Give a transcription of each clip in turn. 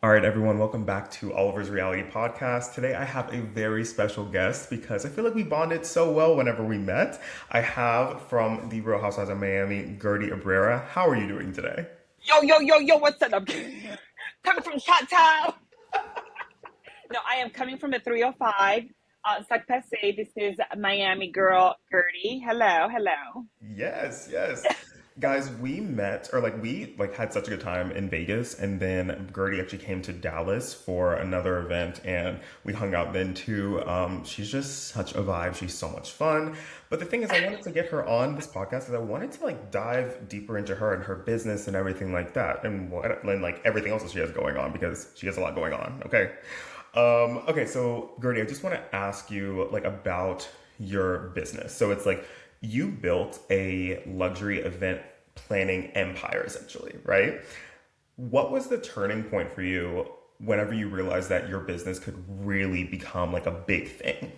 All right, everyone, welcome back to Oliver's Reality Podcast. Today I have a very special guest because I feel like we bonded so well whenever we met. I have from the Real Housewives of Miami, Guerdy Abraira. How are you doing today? Yo, yo, yo, yo, what's up? I'm coming from Shot Town. No, I am coming from the 305. Sac Passe. This is Miami girl, Gertie. Hello, hello. Yes, yes. Guys, we met or we had such a good time in Vegas and then Gertie actually came to Dallas for another event and we hung out then too. She's just such a vibe. She's so much fun. But the thing is I wanted to get her on this podcast because I wanted to like dive deeper into her and her business and everything like that and like everything else that she has going on because she has a lot going on. Okay. Okay, so Gertie, I just want to ask you like about your business. So it's like you built a luxury event planning empire essentially, right? What was the turning point for you whenever you realized that your business could really become like a big thing?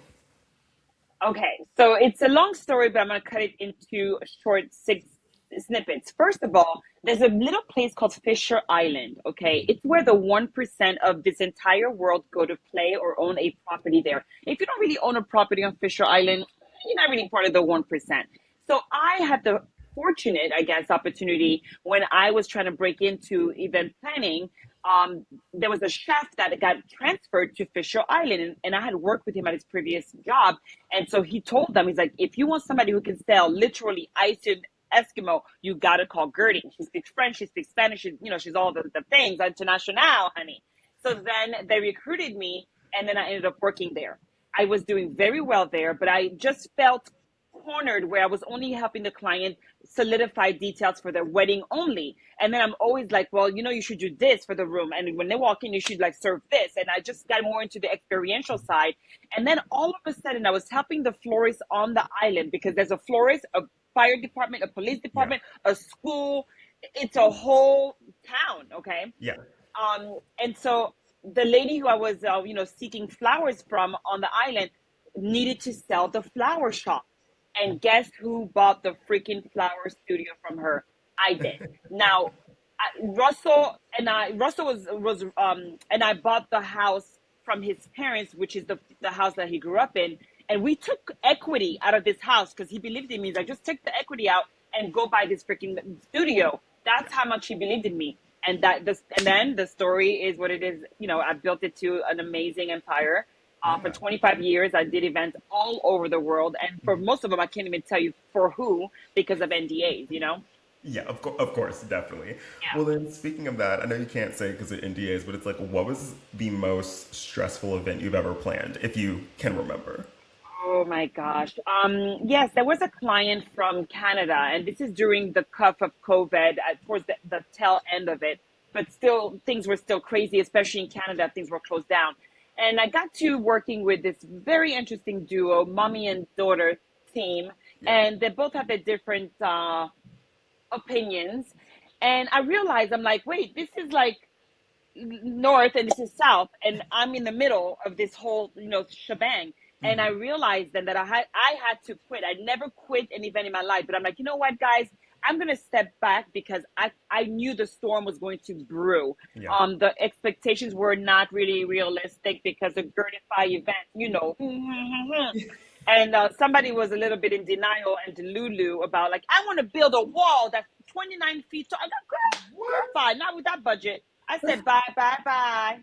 Okay, so it's a long story, but I'm going to cut it into a short six snippets. First of all, there's a little place called Fisher Island. Okay, it's where the 1% of this entire world go to play or own a property there. If you don't really own a property on Fisher Island, you're not really part of the 1%. So I had the fortunate, I guess, opportunity when I was trying to break into event planning. There was a chef that got transferred to Fisher Island, and I had worked with him at his previous job. And so he told them, he's like, if you want somebody who can sell literally ice and Eskimo, you gotta call Gertie. She speaks French, she speaks Spanish, she's all the things, international, honey. So then they recruited me, and then I ended up working there. I was doing very well there, but I just felt cornered where I was only helping the client solidify details for their wedding only. And then I'm always like, well, you should do this for the room. And when they walk in, you should like serve this. And I just got more into the experiential side. And then all of a sudden I was helping the florists on the island because there's a florist, a fire department, a police Yeah. department, a school. It's a whole town. Okay. Yeah. And so the lady who I was, seeking flowers from on the island needed to sell the flower shop. And guess who bought the freaking flower studio from her? I did. Now, Russell and I bought the house from his parents, which is the house that he grew up in. And we took equity out of this house because he believed in me. He's like, just take the equity out and go buy this freaking studio. That's how much he believed in me. And then the story is what it is. I built it to an amazing empire. For Yeah. 25 years, I did events all over the world, and for most of them, I can't even tell you for who because of NDAs. Yeah, of course, definitely. Yeah. Well, then speaking of that, I know you can't say because of NDAs, but it's like, what was the most stressful event you've ever planned, if you can remember? Oh my gosh. Yes, there was a client from Canada, and this is during the cuff of COVID, towards the tail end of it. But still, things were still crazy, especially in Canada. Things were closed down. And I got to working with this very interesting duo, mommy and daughter team, Yeah. and they both have their different opinions. And I realized, I'm like, wait, this is like north and this is south, and I'm in the middle of this whole shebang. And I Hmm. realized then that I had to quit. I never quit an event in my life, but I'm like, you know what, guys, I'm gonna step back because I knew the storm was going to brew. Yeah. The expectations were not really realistic because the Gertify event, and somebody was a little bit in denial and delulu about like, I want to build a wall that's 29 feet tall. I got, girl, What? fine, not with that budget. I said, bye, bye, bye.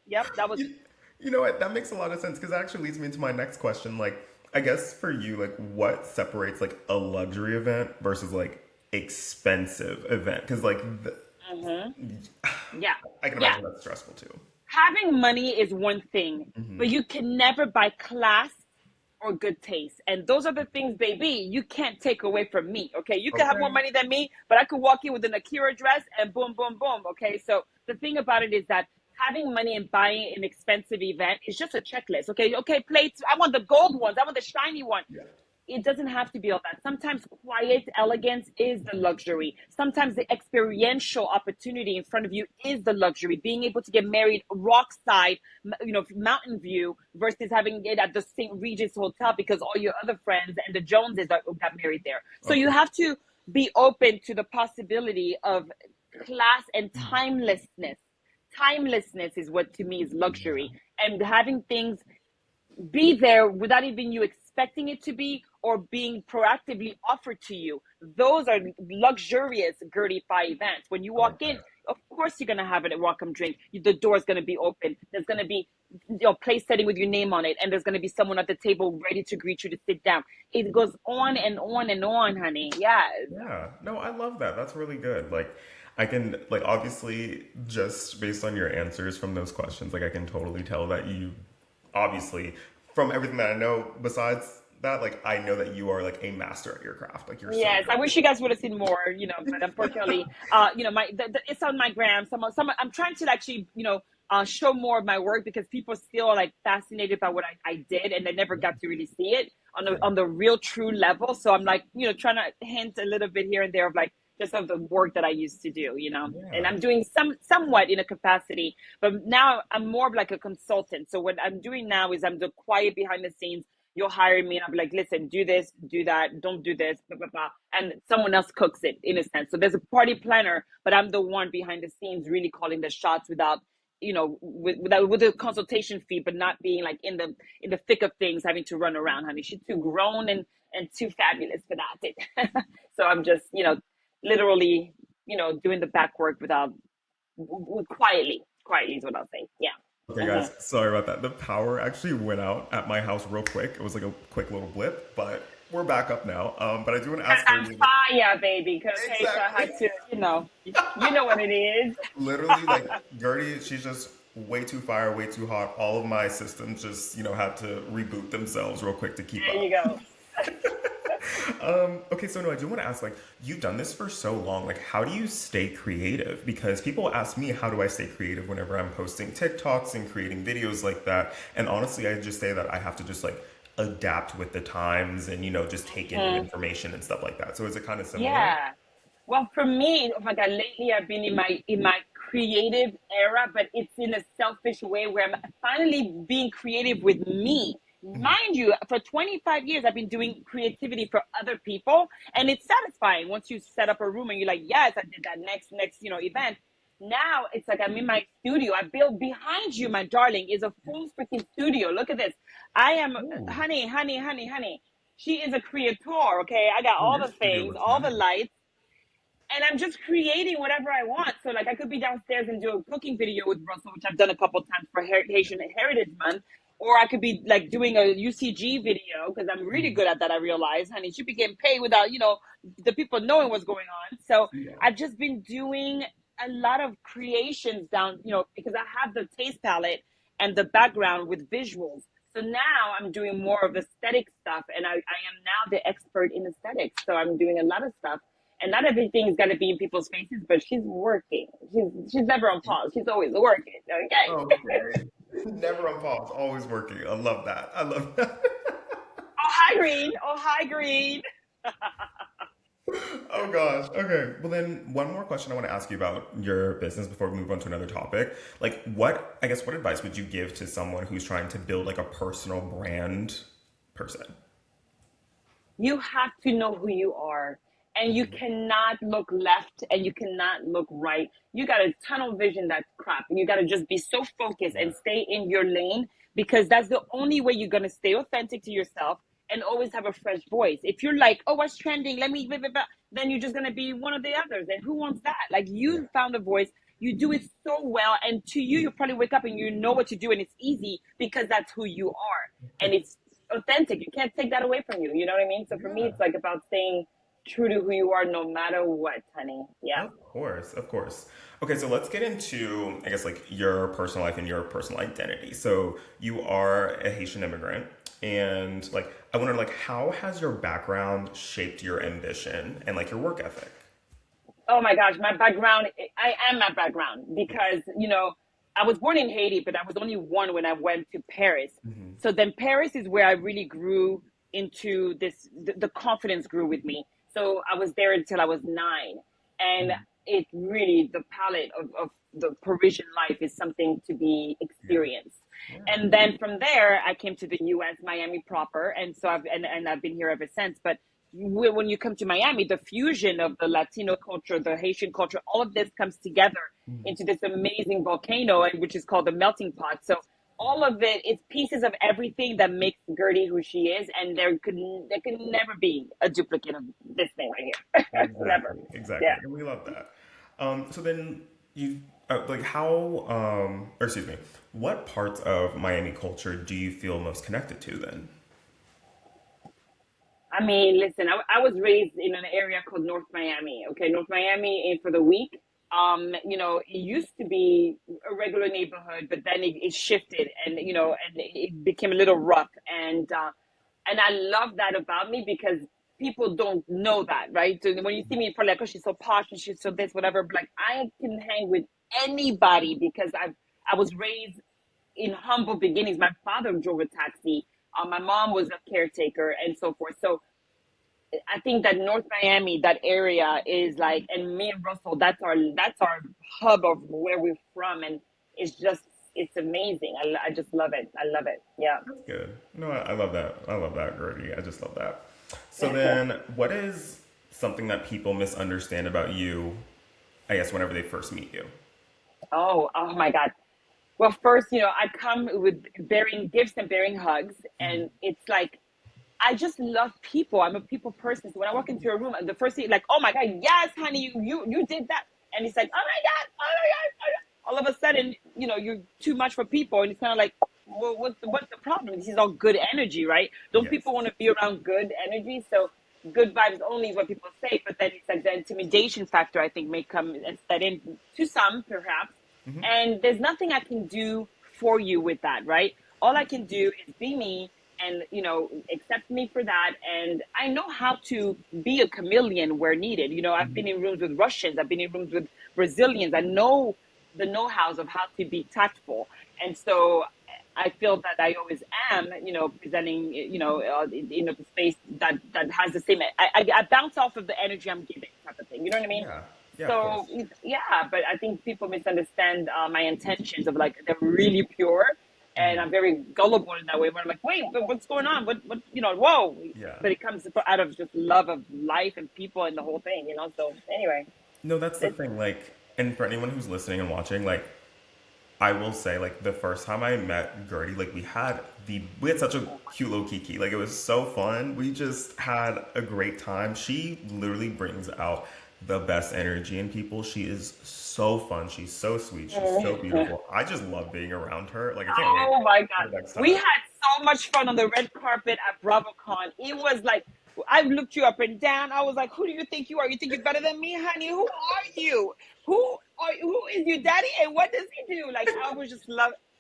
Yep, that was. You, you know what? That makes a lot of sense because that actually leads me into my next question. Like, I guess for you, like, what separates like a luxury event versus like expensive event? Because hmm Yeah, I can yeah. imagine that's stressful too. Having money is one thing, but Hmm. you can never buy class or good taste. And those are the things, baby, you can't take away from me. Okay. You can have more Okay. money than me, but I could walk in with an Akira dress and boom, boom, boom. Okay. So the thing about it is that having money and buying an expensive event is just a checklist. Okay. Okay. Plates. I want the gold ones. I want the shiny one. Yeah. It doesn't have to be all that. Sometimes quiet elegance is the luxury. Sometimes the experiential opportunity in front of you is the luxury. Being able to get married rockside, mountain view versus having it at the St. Regis Hotel because all your other friends and the Joneses got married there. So Of you course. have to be open to the possibility of class and Mhm. timelessness. timelessness is what to me is luxury, and having things be there without even you expecting it to be or being proactively offered to you. Those are luxurious Gertie Pie events. When you I walk like in, that. of course you're gonna have a welcome drink. The door's gonna be open. There's gonna be place setting with your name on it, and there's gonna be someone at the table ready to greet you to sit down. It goes on and on and on, honey. Yes. Yeah, no, I love that. That's really good. Like, I can, like, obviously, just based on your answers from those questions, like, I can totally tell that you, obviously, from everything that I know, besides that, like, I know that you are, like, a master at your craft. Like, you're so Yes, I good. wish you guys would have seen more, but unfortunately, my it's on my gram. Some I'm trying to actually, show more of my work because people still are like fascinated by what I did, and they never got to really see it Yeah, on the real true level. So I'm like, trying to hint a little bit here and there of like just of the work that I used to do, and yeah. I'm doing somewhat in a capacity, but now I'm more of like a consultant. So what I'm doing now is I'm the quiet behind the scenes. You'll hire me and I'll be like, listen, do this, do that, don't do this, blah, blah, blah. And someone else cooks it in a sense. So there's a party planner, but I'm the one behind the scenes really calling the shots without, with a consultation fee, but not being like in the thick of things, having to run around, honey. She's too grown and too fabulous for that. So I'm just, literally, doing the back work without quietly is what I'll say. Yeah. Okay, Uh-huh. guys, sorry about that. The power actually went out at my house real quick. It was like a quick little blip, but we're back up now. But I do want to ask I'm Gertie. fire, baby. Okay, so I Exactly. had to, you know what it is. Literally, like Gertie, she's just way too fire, way too hot. All of my systems just, had to reboot themselves real quick to keep There you up. go. Okay, so no, I do want to ask, like, you've done this for so long. Like, how do you stay creative? Because people ask me, how do I stay creative whenever I'm posting TikToks and creating videos like that? And honestly, I just say that I have to just like adapt with the times and, just take in new Mm, information and stuff like that. So is it kind of similar? yeah. Well, for me, oh my God, lately I've been in my creative era, but it's in a selfish way where I'm finally being creative with me. Mind you, for 25 years I've been doing creativity for other people, and it's satisfying once you set up a room and you're like, yes, I did that next, event. Now it's like I'm in my studio. I built behind you, my darling, is a full freaking studio. Look at this. I am, Ooh, honey. She is a creator, okay? I got all your the studio things, looks all the nice. lights, and I'm just creating whatever I want. So like I could be downstairs and do a cooking video with Russell, which I've done a couple of times for Haitian Heritage Month, or I could be like doing a UCG video because I'm really Mhm. good at that. I realize, honey, should be getting paid without the people knowing what's going on. So Yeah. I've just been doing a lot of creations down, because I have the taste palette and the background with visuals. So now I'm doing more of aesthetic stuff, and I am now the expert in aesthetics. So I'm doing a lot of stuff, and not everything's got to be in people's faces, but she's working. She's never on pause. She's always working. Okay. Okay. Never on pause, always working. I love that. I love that. Oh hi, Green. Oh hi, Green. Oh gosh. Okay. Well, then one more question I want to ask you about your business before we move on to another topic. Like, what advice would you give to someone who's trying to build like a personal brand person? You have to know who you are, and you cannot look left and you cannot look right. You got a tunnel vision that's crap, and you got to just be so focused Yeah. and stay in your lane because that's the only way you're going to stay authentic to yourself and always have a fresh voice. If you're like, oh, what's trending, let me blah, blah, blah, then you're just going to be one of the others, and who wants that? Like, Yeah. you found a voice, you do it so well, and to you probably wake up and you know what to do, and it's easy because that's who you are, and it's authentic. You can't take that away from you. You know what I mean? So for me, Yeah. it's like about staying true to who you are no matter what, honey. Yeah. Of course, of course. Okay, so let's get into, I guess, like your personal life and your personal identity. So you are a Haitian immigrant, and like I wonder, like, how has your background shaped your ambition and like your work ethic? Oh my gosh, my background, I am my background because, I was born in Haiti, but I was only one when I went to Paris. Hmm. So then Paris is where I really grew into this, the confidence grew with me. So I was there until I was 9. And it really, the palette of the Parisian life is something to be Yeah, experienced. yeah, And then from there, I came to the US, Miami proper. And so and I've been here ever since. But when you come to Miami, the fusion of the Latino culture, the Haitian culture, all of this comes together Mhm. into this amazing volcano, which is called the melting pot. So all of it is pieces of everything that makes Gertie who she is, and there could never be a duplicate of this thing right here. Never. Exactly, exactly. Yeah. And we love that. So then you like how or excuse me, what parts of Miami culture do you feel most connected to then? I mean, listen, I was raised in an area called North Miami. Okay, North Miami for the week. It used to be a regular neighborhood, but then it shifted, and and it became a little rough. And I love that about me because people don't know that, right? So when you see me, you're probably like, oh, she's so posh and she's so this, whatever. But like, I can hang with anybody because I was raised in humble beginnings. My father drove a taxi. My mom was a caretaker and so forth. So I think that North Miami, that area is like, and me and Russell, that's our hub of where we're from, and it's just it's amazing. I just love it. I love it. Yeah. That's good. No, I love that. I love that, Gertie. I just love that. So then, what is something that people misunderstand about you, I guess, whenever they first meet you? Oh my God. Well, first, I come with bearing gifts and bearing hugs, Mhm. and it's like I just love people. I'm a people person. So when I walk into a room, the first thing, like, oh my God, yes, honey, you did that, and it's like, oh my God, oh my God, oh my God. All of a sudden, you're too much for people, and it's kind of like, well, what's the problem? This is all good energy, right? Don't Yes. people want to be around good energy? So good vibes only is what people say, but then it's like the intimidation factor, I think, may come and set in to some, perhaps. Hmm. And there's nothing I can do for you with that, right? All I can do is be me and, accept me for that. And I know how to be a chameleon where needed. I've been in rooms with Russians, I've been in rooms with Brazilians. I know the know-hows of how to be tactful. And so I feel that I always am, presenting, in a space that has the same. I bounce off of the energy I'm giving, type of thing. You know what I mean? Yeah. Yeah, of So course. yeah, but I think people misunderstand my intentions of like they're really pure, and Mhm. I'm very gullible in that way. Where I'm like, wait, what's going on? What, whoa! Yeah. But it comes out of just love of life and people and the whole thing. So anyway, No, that's the it's thing. Like, and for anyone who's listening and watching, like, I will say, like, the first time I met Gertie, like, we had such a cute little kiki. Like, it was so fun. We just had a great time. She literally brings out the best energy in people. She is so fun. She's so sweet. She's so beautiful. I just love being around her. Like, I can't wait oh my for God. the next We time. had so much fun on the red carpet at BravoCon. It was like, I looked you up and down. I was like, who do you think you are? You think you're better than me, honey? Who are you? Who is your daddy and what does he do? Like,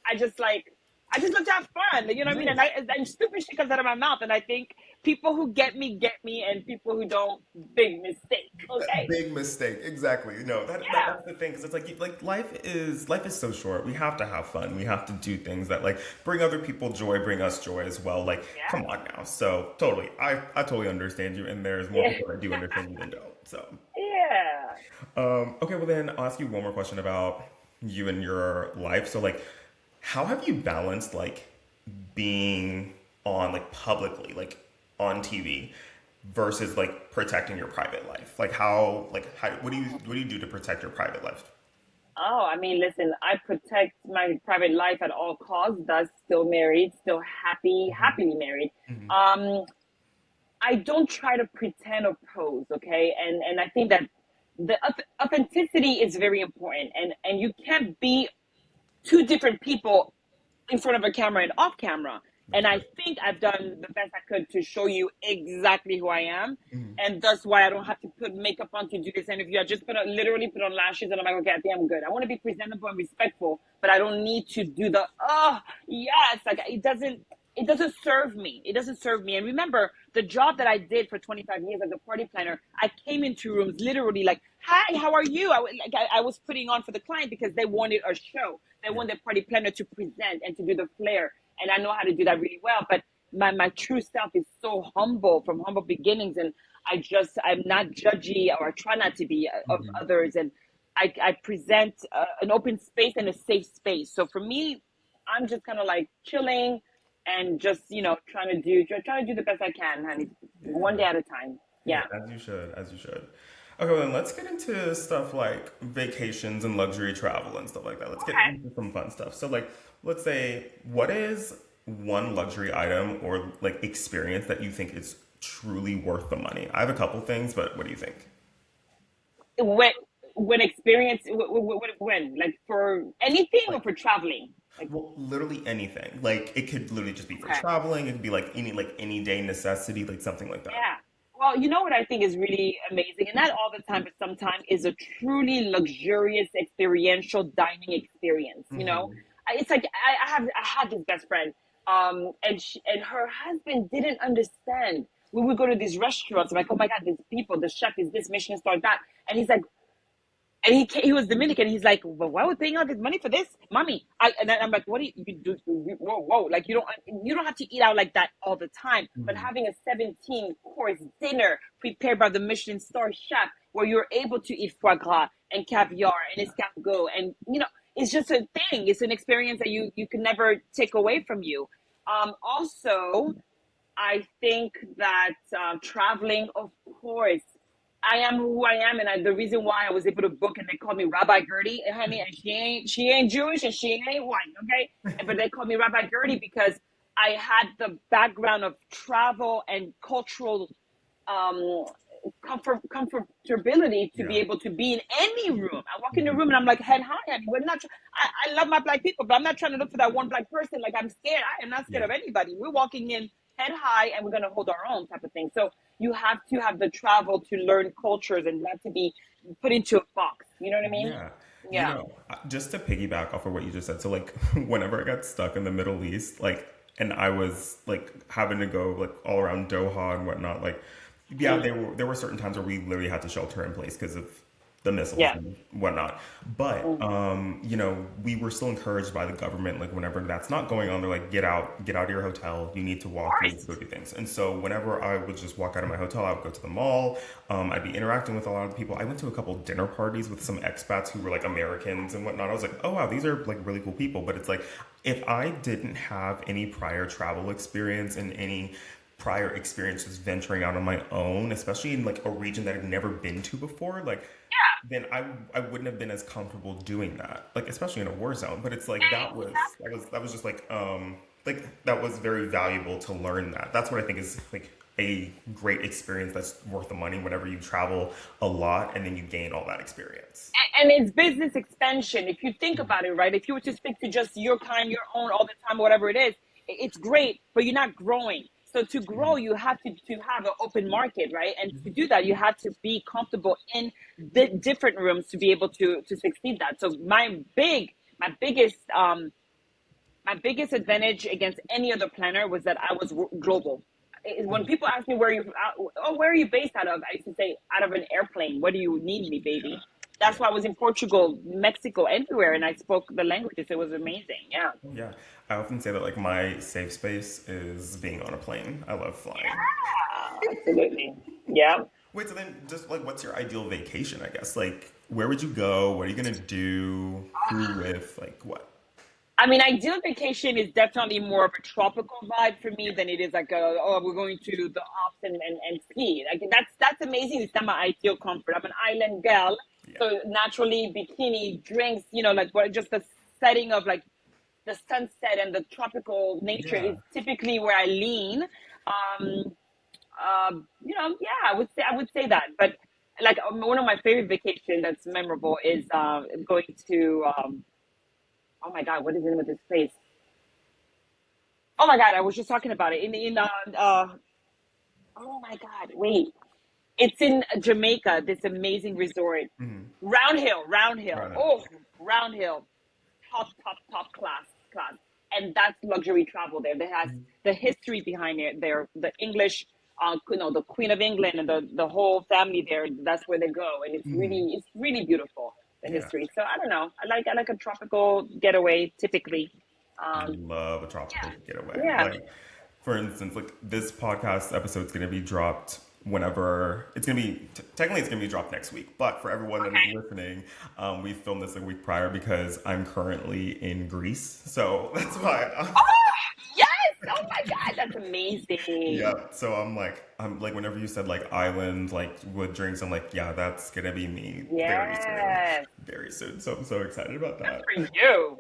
I just like, I just love to have fun. You know what I mean? Yes. And stupid shit comes out of my mouth. And I think people who get me, and people who don't, big mistake. Okay. Big mistake. Exactly. No, Yeah. that's the thing. Because it's like life is so short. We have to have fun. We have to do things that like bring other people joy, bring us joy as well. Like, Yeah. come on now. So totally, I totally understand you, and there's more Yeah. people that do understand you than don't. So, Yeah. okay. Well, then I'll ask you one more question about you and your life. So, like, how have you balanced like being on like publicly, like on TV, versus like protecting your private life? Like how what do you do to protect your private life? Oh, I mean, listen, I protect my private life at all costs. Thus, still married, still Hmm. happily married. Hmm. Um, I don't try to pretend or pose, okay? And I think that the authenticity is very important, and you can't be two different people in front of a camera and off camera. That's And I great. think I've done the best I could to show you exactly who I am. Hmm. And that's why I don't have to put makeup on to do this interview. I just literally put on lashes and I'm like, okay, I think I'm good. I want to be presentable and respectful, but I don't need to do the, oh, yes. Like it doesn't serve me. It doesn't serve me. And remember, the job that I did for 25 years as a party planner, I came into rooms literally like, "Hi, how are you?" I was putting on for the client because they wanted a show. They Yeah. want the party planner to present and to do the flair, and I know how to do that really well. But my true self is so humble from humble beginnings, and I'm not judgy, or I try not to be of Hmm. others, and I present an open space and a safe space. So for me, I'm just kind of like chilling and just trying to do the best I can, honey, one Yeah. day at a time. Hey, Yeah. as you should, as you should. Okay, well, then let's get into stuff like vacations and luxury travel and stuff like that. Let's get Okay. into some fun stuff. So, like, let's say, what is one luxury item or like experience that you think is truly worth the money? I have a couple things, but what do you think? When when experience when like for anything or Like, for traveling? Like well, literally anything. Like, it could literally just be for okay. traveling. It could be like any day necessity, like something like that. Yeah. Well, you know what I think is really amazing, and not all the time, but sometimes is a truly luxurious experiential dining experience. Hmm. It's like I had this best friend, and her husband didn't understand. We would go to these restaurants. I'm like, oh my god, these people, the chef is this Michelin star that, and he's like, and he was Dominican. He's like, well, why are we paying all this money for this, mommy? And then I'm like, what do you do? Whoa, whoa! Like you don't have to eat out like that all the time. But Hmm. having a 17 course dinner prepared by the Michelin star chef, where you're able to eat foie gras and caviar and escargot, and it's just a thing. It's an experience that you can never take away from you. Also, I think that traveling, of course, I am who I am, and the reason why I was able to book, and they call me Rabbi Gertie, honey, and she ain't Jewish and she ain't white, okay? But they call me Rabbi Gertie because I had the background of travel and cultural um, comfortability to be Yeah. able to be in any room. I walk in the room and I'm like, head high, honey. We're not. I love my black people, but I'm not trying to look for that one black person. Like I'm scared. I am not scared Yeah. of anybody. We're walking in head high and we're gonna hold our own type of thing. So you have to have the travel to learn cultures and not to be put into a box. You know what I mean? Yeah. Yeah. Just to piggyback off of what you just said, so like whenever I got stuck in the Middle East, like, and I was like having to go like all around Doha and whatnot, like, yeah, Mm. there were certain times where we literally had to shelter in place because of the missiles Yeah. and whatnot. But Mm. we were still encouraged by the government, like whenever that's not going on, they're like, get out of your hotel. You need to Of walk, you need to course. go do things. And so whenever I would just walk out of my hotel, I would go to the mall. I'd be interacting with a lot of people. I went to a couple dinner parties with some expats who were like Americans and whatnot. I was like, oh wow, these are like really cool people. But it's like if I didn't have any prior travel experience and any prior experiences venturing out on my own, especially in like a region that I'd never been to before, like then I wouldn't have been as comfortable doing that. Like especially in a war zone. But it's like that was just like that was very valuable to learn that. That's what I think is like a great experience that's worth the money whenever you travel a lot and then you gain all that experience. And it's business expansion. If you think about it, right? If you were to stick to just your kind, your own, all the time, whatever it is, it's great, but you're not growing. So to grow, you have to have an open market, right? And to do that, you have to be comfortable in the different rooms to be able to succeed that. So my biggest advantage against any other planner was that I was global. When people ask me where are you based out of, I used to say out of an airplane. Where do you need me, baby? Yeah. That's why I was in Portugal, Mexico, everywhere, and I spoke the languages. It was amazing. Yeah. Yeah. I often say that like my safe space is being on a plane. I love flying. Yeah, absolutely. Yeah. Wait, so then just like what's your ideal vacation, I guess? Like where would you go? What are you gonna do? Who with? Like what? I mean, ideal vacation is definitely more of a tropical vibe for me than it is like we're going to the Alps and ski. Like that's amazing. It's not my ideal comfort. I'm an island gal, Yeah. so naturally bikini, drinks, like what just the setting of like the sunset and the tropical nature Yeah. is typically where I lean. Yeah, I would say that. But like one of my favorite vacation that's memorable is going to oh my God, what is the name of this place? Oh my God, I was just talking about it oh my God, wait. It's in Jamaica, this amazing resort. Hmm. Round Hill, Round Hill. Right now. Oh, Round Hill. Top class. And that's luxury travel there. That has the history behind it there. The English, the Queen of England and the whole family there. That's where they go. And it's really beautiful, the Yeah. history. So I don't know. I like a tropical getaway typically. I Um, love a tropical getaway. yeah. Like, for instance, like this podcast episode's going to be dropped whenever it's going to be, technically it's going to be dropped next week. But for everyone that is Okay. listening, we filmed this a week prior because I'm currently in Greece. So that's why. Oh, yes! Oh my God, that's Yeah, amazing. so I'm like, whenever you said like island, like with drinks, I'm like, yeah, that's gonna be me very soon, Yes. very soon. So I'm so excited about Good that. for you.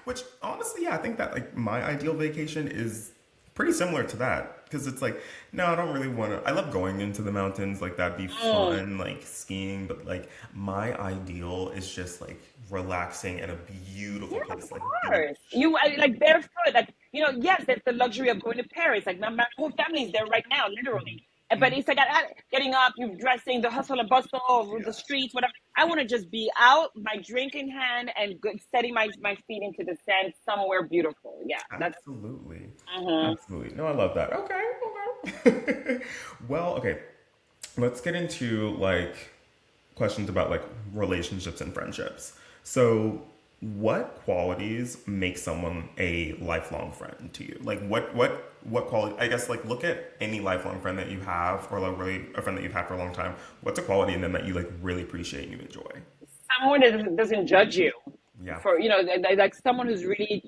Which honestly, yeah, I think that like my ideal vacation is pretty similar to that because it's like, no, I don't really want to. I love going into the mountains, like that'd be Mm. fun, like skiing, but like my ideal is just like relaxing in a beautiful Yeah, of place, like course. beach. Like barefoot, like yes, there's the luxury of going to Paris. Like my whole family is there right now, literally. But it's like getting up, you dressing, the hustle and bustle of the Yes, streets, whatever. I want to just be out, my drink in hand, and setting my feet into the sand somewhere beautiful. Yeah, that's. absolutely, Mhm. absolutely. No, I love that. Okay, okay. Well, okay. Let's get into like questions about like relationships and friendships. So, what qualities make someone a lifelong friend to you? Like, what quality? I guess like look at any lifelong friend that you have, or like really a friend that you've had for a long time. What's a quality in them that you like really appreciate and you enjoy? Someone that doesn't judge you Yeah. for like someone who's really.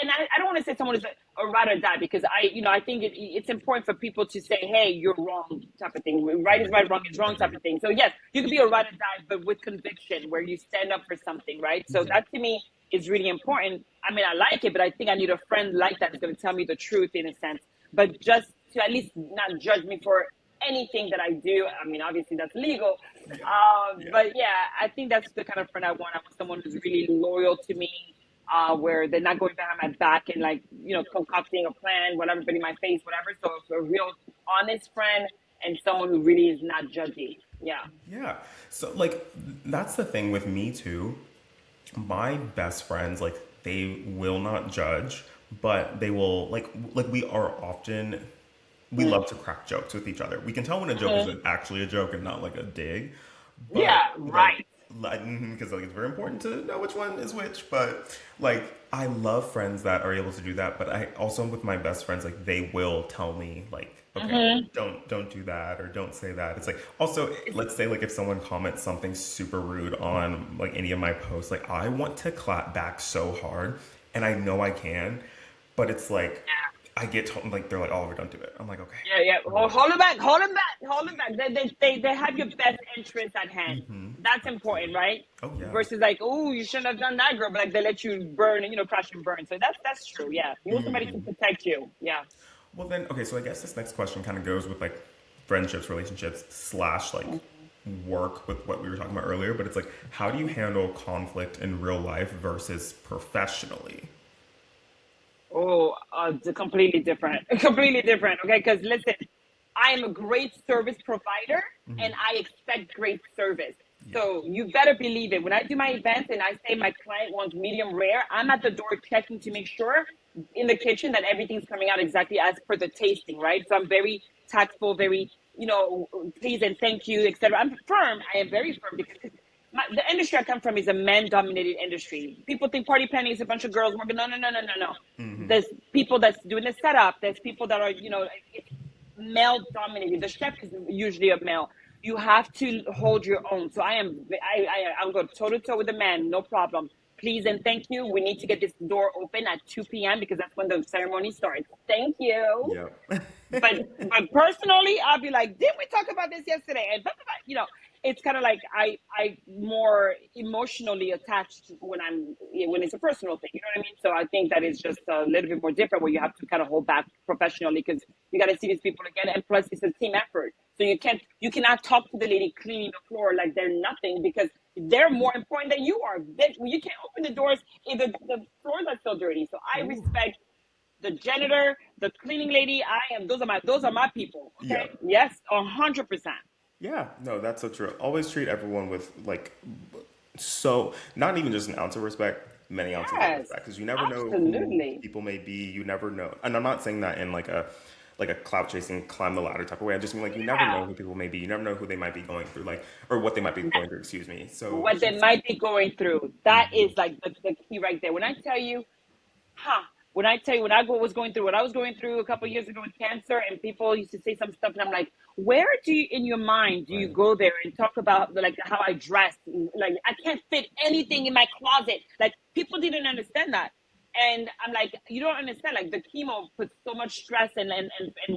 And I don't want to say someone is a ride or die, because I think it's important for people to say, hey, you're wrong, type of thing. Right is Agreed. right, wrong is wrong, type Agreed. of thing. So yes, you can be a ride or die, but with conviction, where you stand up for something, right? So Yeah. that to me is really important. I mean, I like it, but I think I need a friend like that who's going to tell me the truth in a sense, but just to at least not judge me for anything that I do. I mean, obviously that's legal. Yeah. Yeah. But yeah, I think that's the kind of friend I want. I want someone who's really loyal to me, where they're not going behind my back and like, concocting a plan, whatever, but in my face, whatever. So it's a real honest friend and someone who really is not judgy. Yeah. Yeah. So like that's the thing with me too. My best friends like they will not judge, but they will like we are often we Mm. love to crack jokes with each other. We can tell when a joke is Mhm. actually a joke and not like a dig, but Yeah, right. because like it's very important to know which one is which. But like I love friends that are able to do that. But I also with my best friends like they will tell me like okay Hmm. don't do that or don't say that. It's like also let's say like if someone comments something super rude on like any of my posts, like I want to clap back so hard, and I know I can, but it's like I get told like they're like Oliver don't do it. I'm like okay. Yeah, yeah. I'm like, Hold it back. Hold it back. Hold it back. They have your best interest at hand. hmm, That's important, absolutely. right? Oh yeah. Versus like, oh, you shouldn't have done that, girl. But like they let you burn and crash and burn. So that's true. Yeah, you want somebody to protect you. Yeah. Well then, okay, so I guess this next question kind of goes with like friendships, relationships, slash like work with what we were talking about earlier, but it's like how do you handle conflict in real life versus professionally? Oh, it's completely different. Completely different. Okay, because listen, I am a great service provider and I expect great service. Yeah. So you better believe it. When I do my events and I say my client wants medium rare, I'm at the door checking to make sure in the kitchen that everything's coming out exactly as per the tasting, right? So I'm very tactful, very, please and thank you, etc. I'm firm. I am very firm because the industry I come from is a man-dominated industry. People think party planning is a bunch of girls working. No, no, no, no, no, no. There's people that's doing the setup. There's people that are, it's male-dominated. The chef is usually a male. You have to hold your own. So I'm going toe to toe with the man, no problem. Please and thank you. We need to get this door open at 2 p.m. because that's when the ceremony starts. Thank you. Yeah. But personally, I'll be like, didn't we talk about this yesterday? And blah, blah, blah. It's kind of like I more emotionally attached when it's a personal thing. You know what I mean? So I think that is just a little bit more different, where you have to kind of hold back professionally because you got to see these people again, and plus it's a team effort. So you cannot talk to the lady cleaning the floor like they're nothing, because they're more important than you are. You can't open the doors if the floors are still dirty. So I Ooh. respect the janitor, the cleaning lady. Those are my people. Yeah. Okay. Yes, 100%. Yeah. No, that's so true. Always treat everyone with like so not even just an ounce of respect, many ounces of Yes, respect because you never know who absolutely. people may be. You never know, and I'm not saying that in like a clout chasing, climb the ladder type of way. I just mean like you never know Yeah. who people may be. You never know who they might be going through, like or what they might be going through. Excuse me. So What they just might be going through. That is like the key right there. Huh? When I tell you, when was going through what I was going through a couple of years ago with cancer, and people used to say some stuff, and I'm like, where do you, in your mind, do you right. go there and talk about like how I dress? Like I can't fit anything in my closet. Like people didn't understand that. And I'm like, you don't understand. Like the chemo puts so much stress and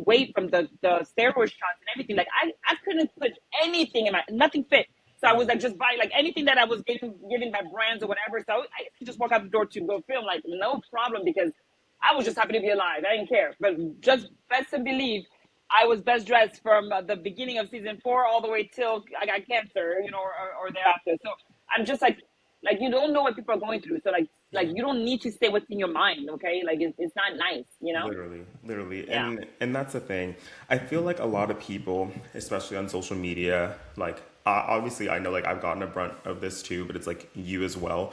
weight from the steroid shots and everything. Like I couldn't put anything in my nothing fit. So I was like just buying like anything that I was getting given by brands or whatever. So I used to just walk out the door to go film, like no problem, because I was just happy to be alive. I didn't care. But just best to believe I was best dressed from the beginning of season 4 all the way till I got cancer, or thereafter. So I'm just like you don't know what people are going through. So like Yeah. you don't need to say what's in your mind, okay? Like it's not nice. Literally, literally. Yeah. And that's the thing. I feel like a lot of people, especially on social media, like obviously I know like I've gotten a brunt of this too, but it's like you as well.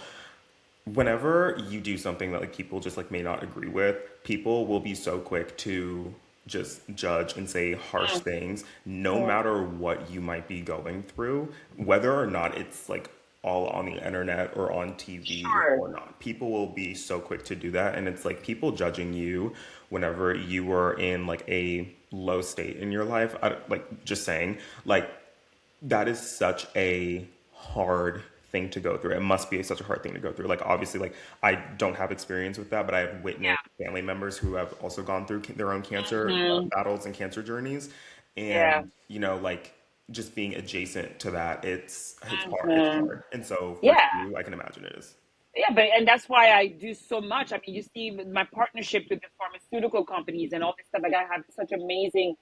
Whenever you do something that like people just like may not agree with, people will be so quick to just judge and say harsh Mm, things, no mm, matter what you might be going through, whether or not it's like all on the internet or on TV sure. or not. People will be so quick to do that. And it's like people judging you whenever you were in like a low state in your life. Like just saying, like that is such a hard thing to go through. It must be such a hard thing to go through. Like obviously, like I don't have experience with that, but I have witnessed Yeah. family members who have also gone through their own cancer Hmm. battles and cancer journeys, Yeah. and like just being adjacent to that, it's hard. It's Hmm. hard, and so for Yeah. you, I can imagine it is. Yeah, but and that's why I do so much. I mean, you see my partnership with the pharmaceutical companies and all this stuff. Like I have such amazing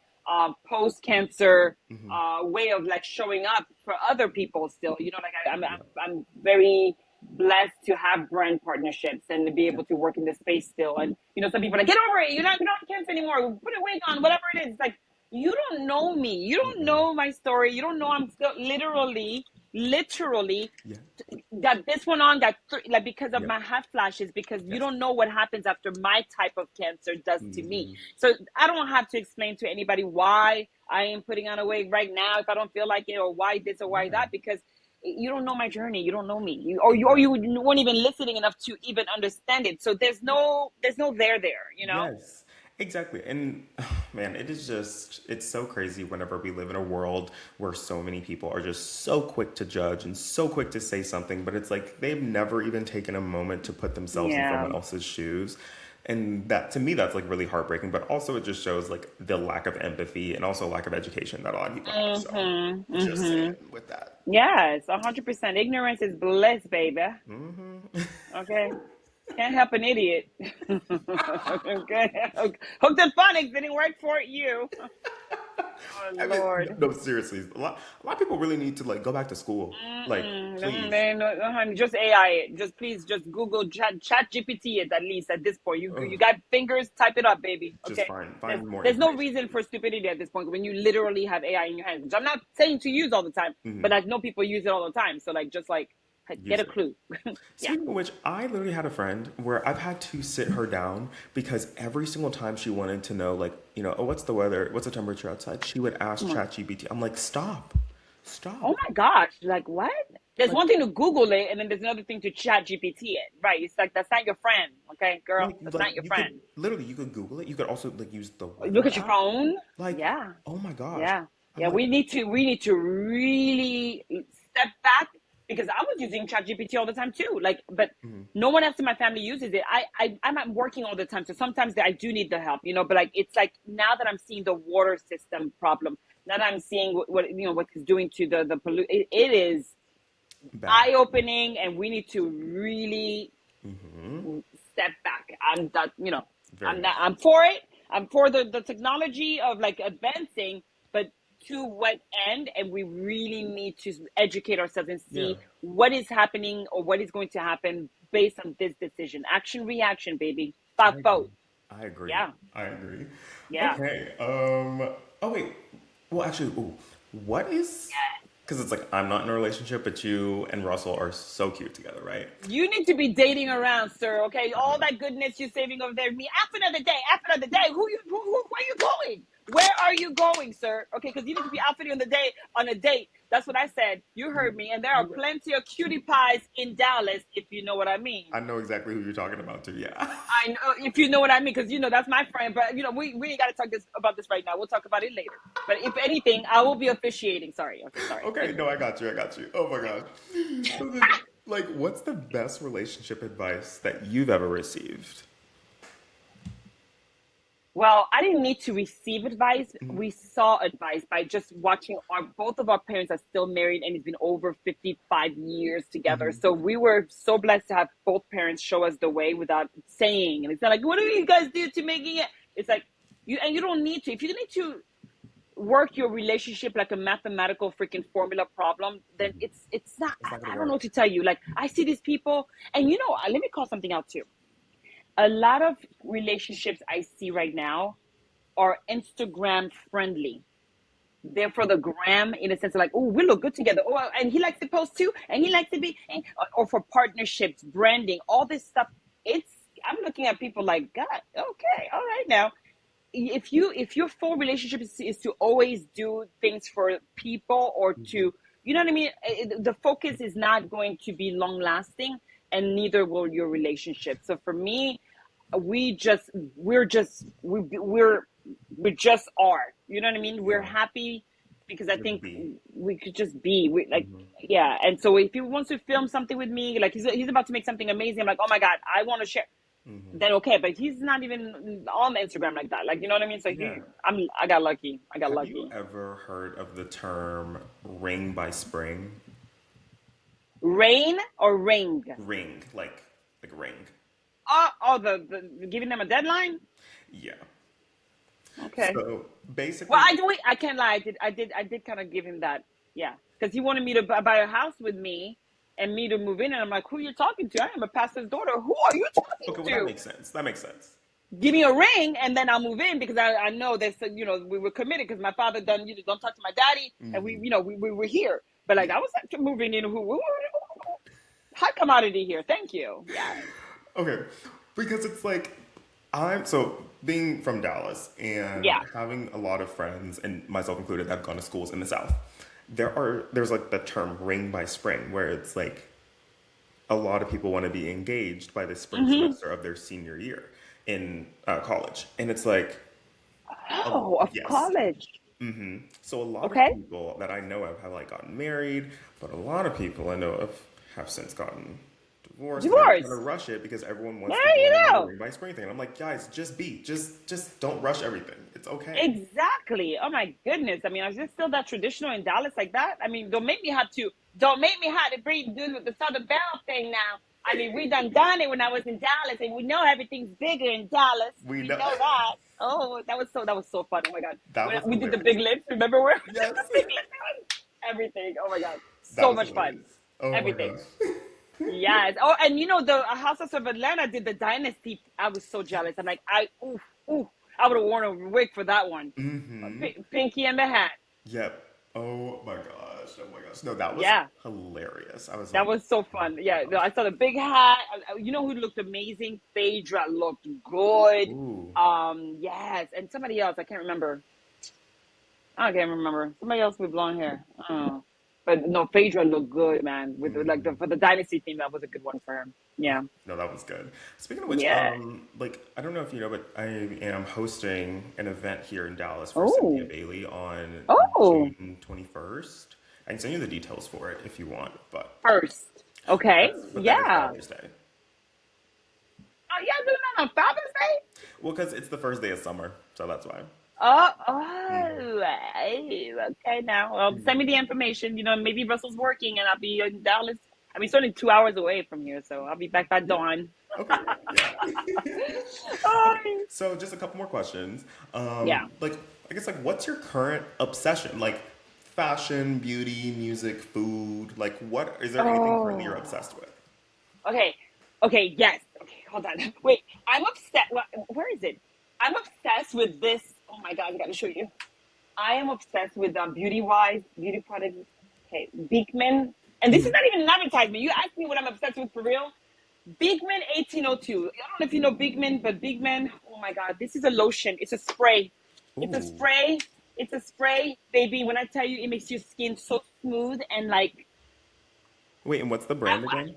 post-cancer Hmm. way of like showing up for other people still. Like Yeah. I'm very blessed to have brand partnerships and to be Yeah. able to work in this space still. And some people are like, get over it. You're not cancer anymore. Put a wig on, whatever it is. It's like you don't know me. You don't Mm-mm. know my story. You don't know I'm still literally Yeah. got this one on, like because of Yep. my hot flashes, because you Yes. don't know what happens after my type of cancer does to me. Hmm. So I don't have to explain to anybody why I am putting on a wig right now if I don't feel like it, or why this or why Yeah. that, because you don't know my journey. You don't know me, or you Exactly. weren't even listening enough to even understand it. So there's no there. Yes, exactly. And man, it's so crazy whenever we live in a world where so many people are just so quick to judge and so quick to say something, but it's like they've never even taken a moment to put themselves in Yeah. someone else's shoes. And that to me, that's like really heartbreaking, but also it just shows like the lack of empathy and also lack of education that a lot of people have. So Mm-hmm. just saying Mm-hmm. with that. Yes, 100%. Ignorance is bliss, baby. Hmm. Okay. Can't help an idiot. Okay. Hooked and phonics didn't work for you. Oh I mean, no, Lord. no, seriously, a lot of people really need to like go back to school. Like, Mm-mm. please. Honey, just AI it. Just please, just Google chat GPT it at least at this point. You Ugh. got fingers, type it up, baby. Just Okay. There's find more there's no information. reason for stupidity at this point when you literally have AI in your hands, which I'm not saying to use all the time, but Hmm. I know people use it all the time. So like just like get Use a it. clue. Yeah. Speaking of which, I literally had a friend where I've had to sit her down because every single time she wanted to know, like, oh, what's the weather? What's the temperature outside? She would ask ChatGPT. I'm like, stop, Oh stop. my gosh, like what? There's Like, one thing to Google it, and then there's another thing to chat GPT it. Right. It's like that's not your friend, okay, girl? That's like not your you could friend. literally you could Google it. You could also like use the Look weather at your app. phone. Like, Yeah. oh my gosh. Yeah. I'm Yeah. like, We need to really step back, because I was using ChatGPT all the time too. Like, but mhm, no one else in my family uses it. I'm at working all the time, so sometimes I do need the help. But like, it's like now that I'm seeing the water system problem, now that I'm seeing what it's doing to the pollute, it is bad. eye opening, and we need to really Hmm. step back. Very I'm not, much. I'm for it. I'm for the technology of like advancing, but to what end? And we really need to educate ourselves and Yeah, see what is happening or what is going to happen based on this decision. Action, reaction, baby. I Fuck agree. both. I agree. Yeah. I agree. Yeah. Okay. Oh wait. Well, actually, ooh, what is? Because it's like I'm not in a relationship, but you and Russell are so cute together, right? You need to be dating around, sir. Okay, all that goodness you're saving over there. Me after the day, after the day. Where are you going? Where are you going, sir? Okay, because you need to be outfitting on the day on a date. That's what I said. You heard me. And there are You plenty of cutie pies in Dallas, if you know what I mean. I know exactly who you're talking about too. Yeah. I know if you know what I mean, because that's my friend. But we ain't got to talk about this right now. We'll talk about it later. But if anything, I will be officiating. Sorry. Okay, sorry. Okay. Anyway. No, I got you. I got you. Oh my gosh. So then, Like, what's the best relationship advice that you've ever received? Well, I didn't need to receive advice. We saw advice by just watching both of our parents are still married and it's been over 55 years together. So we were so blessed to have both parents show us the way without saying. And it's not like, what do you guys do to making it? It's like you don't need to. If you need to work your relationship like a mathematical freaking formula problem, then it's not, It's not gonna I don't know what work. to tell you. Like I see these people and let me call something out too. A lot of relationships I see right now are Instagram friendly. They're for the gram in a sense of like, oh, we look good together. Oh, and he likes to post too, and he likes to be, or for partnerships, branding, all this stuff. It's I'm looking at people like, God, okay, all right now. If your full relationship is to always do things for people or to, you know what I mean, the focus is not going to be long lasting, and neither will your relationship. So for me, we just we're just we just are, you know what I mean, we're Yeah. happy because I Just think be. we could just be like, yeah. And so if he wants to film something with me, like he's about to make something amazing, I'm like, oh my God, I want to share, then okay. But he's not even on Instagram like that, like, you know what I mean. So Yeah. I got lucky, I got Have you lucky. ever heard of the term ring by spring? Rain or ring? Ring, like ring. Oh, the giving them a deadline. Yeah. Okay. So Well, basically, I can't lie. I did kind of give him that. Yeah, because he wanted me to buy a house with me and me to move in, and I'm like, who are you talking to? I am a pastor's daughter. Who are you talking okay, well that to? makes sense. That makes sense. Give me a ring, and then I'll move in because I know that, we were committed because my father done, don't talk to my daddy, and we were here. But like Yeah. I was like moving in. High commodity here. Thank you. Yeah. Okay, because it's like I'm so being from Dallas and Yeah. having a lot of friends and myself included that have gone to schools in the South. There's like the term ring by spring where it's like a lot of people want to be engaged by the spring Mm-hmm. semester of their senior year in college, and it's like, oh Oh, of yes. college. So a lot of Okay. people that I know of have like gotten married, but a lot of people I know of have since gotten divorced, and they're trying to Divorce. rush it because everyone wants to There go you on the go. ring by spring thing. And I'm like, guys, just don't rush everything. It's okay. Exactly. Oh my goodness. I mean, is it still that traditional in Dallas like that? I mean, don't make me have to bring dude with the Southern Belle thing now. I mean, we done it when I was in Dallas, and we know everything's bigger in Dallas. We We know know that. Oh, that was so fun. Oh my God. that When was we did the hilarious. big lips, remember where we did Yes, the big lips? Everything. Oh my God. that So was much fun. hilarious. Oh my Everything. gosh. Yes. Oh, and the Houses of Atlanta did the Dynasty. I was so jealous. I'm like, ooh, I would have worn a wig for that one. Pinky and the Hat. Yep. Oh my gosh. Oh my gosh. No, that was Yeah, hilarious. I was that like, was so oh fun. my Yeah, no, gosh. I saw the big hat. You know who looked amazing? Phaedra looked good. Ooh. Yes, and somebody else. I can't remember. I can't remember. Somebody else with blonde hair. Oh. But no, Phaedra looked good, man. With like for the Dynasty team, that was a good one for him. Yeah. No, that was good. Speaking of which, Yeah. like I don't know if you know, but I am hosting an event here in Dallas for Cynthia Oh. Bailey on Oh. June 21st. I can send you the details for it if you want, but First. Okay. that is Yeah. Father's Day. Oh, y'all doing that on Father's Day? Well, because it's the first day of summer, so that's why. Hey, okay now. Well, send me the information. Maybe Russell's working and I'll be in Dallas. I mean, it's only 2 hours away from here, so I'll be back by Yeah. dawn. Okay. Yeah. Okay. Oh, So just a couple more questions. yeah. Like I guess like what's your current obsession? Like fashion, beauty, music, food. Like what is there anything currently you're Oh, obsessed with? okay. Okay, yes. Okay, hold on. Wait, I'm upset. Where is it? I'm obsessed with this. Oh my God, I gotta show you. I am obsessed with beauty products. Okay, Beekman. And this is not even an advertisement. You asked me what I'm obsessed with for real. Beekman 1802. I don't know if you know Beekman, but Beekman, oh my God, this is a lotion. It's a spray. It's a Ooh. spray. It's a spray, baby. When I tell you, it makes your skin so smooth and like Wait, and what's the I, brand again?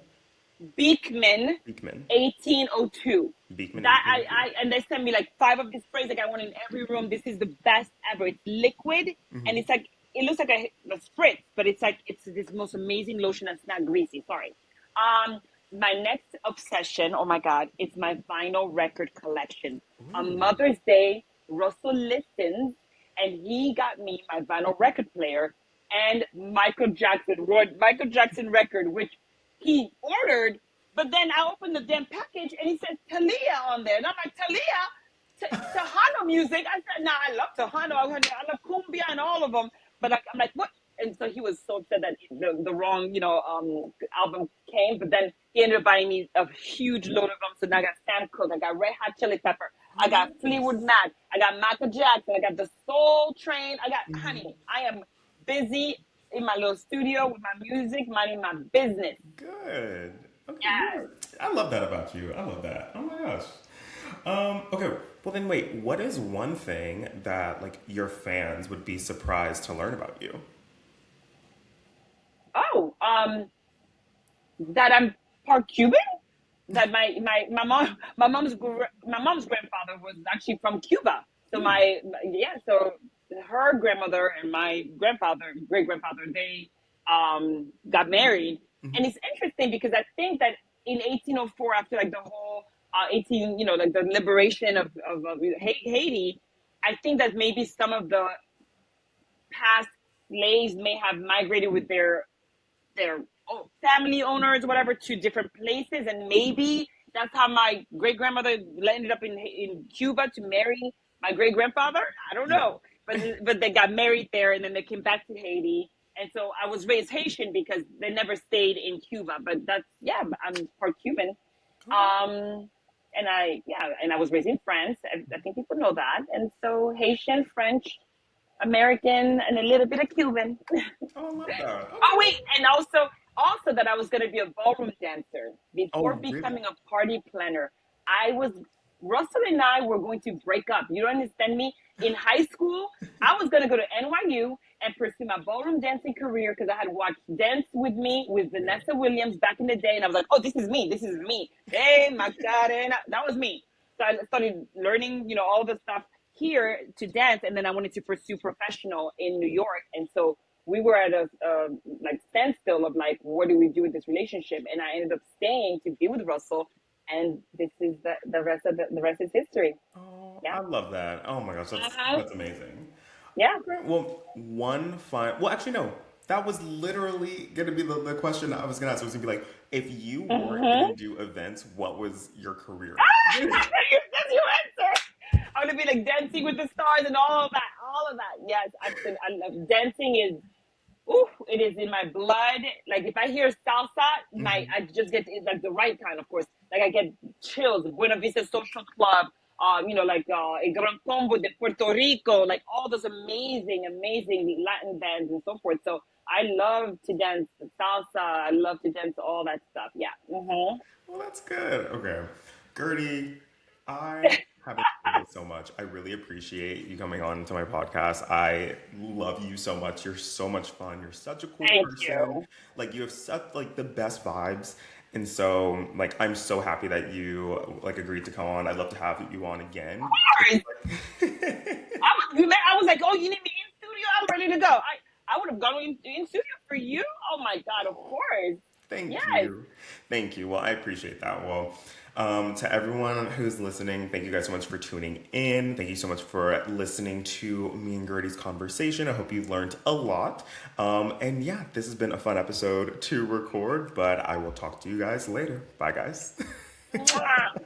Beekman Beekman. 1802. Beekman That 1802. and they sent me like five of these sprays. Like I want in every room. This is the best ever. It's liquid and it looks like a spritz, but it's like it's this most amazing lotion that's not greasy. Sorry. Um, my next obsession, oh my God, it's my vinyl record collection. On Ooh. Mother's Day, Russell listens and he got me my vinyl record player and Michael Jackson record, which he ordered. But then I opened the damn package and he says Talia on there. And I'm like, Talia? Tejano music. I said, nah, I love Tejano. I love cumbia and all of them. But I'm like, what? And so he was so upset that the wrong, album came. But then he ended up buying me a huge load of them. So now I got Sam Cooke, I got Red Hot Chili Pepper, Oh, I got Fleetwood nice. Mac, I got Michael Jackson, I got the Soul Train. I got, Mhm. honey, I am busy in my little studio with my music, minding my business. Good. Okay, Yes. you're. I love that about you. I love that. Oh my gosh. Okay. Well, then wait. What is one thing that like your fans would be surprised to learn about you? Oh, that I'm part Cuban. That my mom's grandfather was actually from Cuba. So Ooh. so her grandmother and my grandfather, great grandfather, they got married, and Mhm. it's interesting because I think that in 1804, after like the whole 18, like the liberation of Haiti, I think that maybe some of the past slaves may have migrated with their family owners, whatever, to different places, and maybe that's how my great grandmother ended up in Cuba to marry my great grandfather. I don't Yeah. know, but they got married there, and then they came back to Haiti. And so I was raised Haitian because they never stayed in Cuba. But that's yeah, I'm part Cuban. Okay. Um, and I was raised in France. I think people know that. And so Haitian, French, American, and a little bit of Cuban. Oh, I love that. Oh Okay. wait, and also that I was going to be a ballroom dancer before Oh, really? becoming a party planner. I was Russell and I were going to break up. You don't understand me? In high school, I was going to go to NYU and pursue my ballroom dancing career because I had watched Dance with Me with Yeah. Vanessa Williams back in the day, and I was like, oh, this is me. This is me. Hey, Macarena. That was me. So I started learning, all the stuff here to dance, and then I wanted to pursue professional in New York, and so we were at a like standstill of like, what do we do with this relationship? And I ended up staying to be with Russell, and this is the rest of the rest is history. Oh, Yeah. I love that. Oh my gosh, Uh-huh. that's amazing. Yeah. Okay. Well, one fine. Well, actually, no. That was literally gonna be the question I was gonna ask. It was gonna be like, if you weren't gonna Mm-hmm. do events, what was your career? That's your answer. I'm gonna be like Dancing with the Stars and all of that, all of that. Yes, absolutely. I love dancing. Is Ooh, it is in my blood. Like if I hear salsa, Hmm. I just get it's like the right kind, of course. Like I get chills. Buena Vista Social Club, like El Gran Combo de Puerto Rico, like all those amazing, amazing Latin bands and so forth. So I love to dance salsa. I love to dance all that stuff. Yeah. Hmm. Well, that's good. Okay, Gertie, I have enjoyed this so much. I really appreciate you coming on to my podcast. I love you so much. You're so much fun. You're such a cool Thank person. you. Like you have such like the best vibes. And so like I'm so happy that you like agreed to come on. I'd love to have you on again. Of course. I was like, oh, you need me in studio? I'm ready to go. I would have gone in studio for you. Oh my God, of course. Thank Yes. you. Thank you. Well, I appreciate that. Well, to everyone who's listening, thank you guys so much for tuning in. Thank you so much for listening to me and Gertie's conversation. I hope you learned a lot. And yeah, this has been a fun episode to record, but I will talk to you guys later. Bye, guys. Mwah.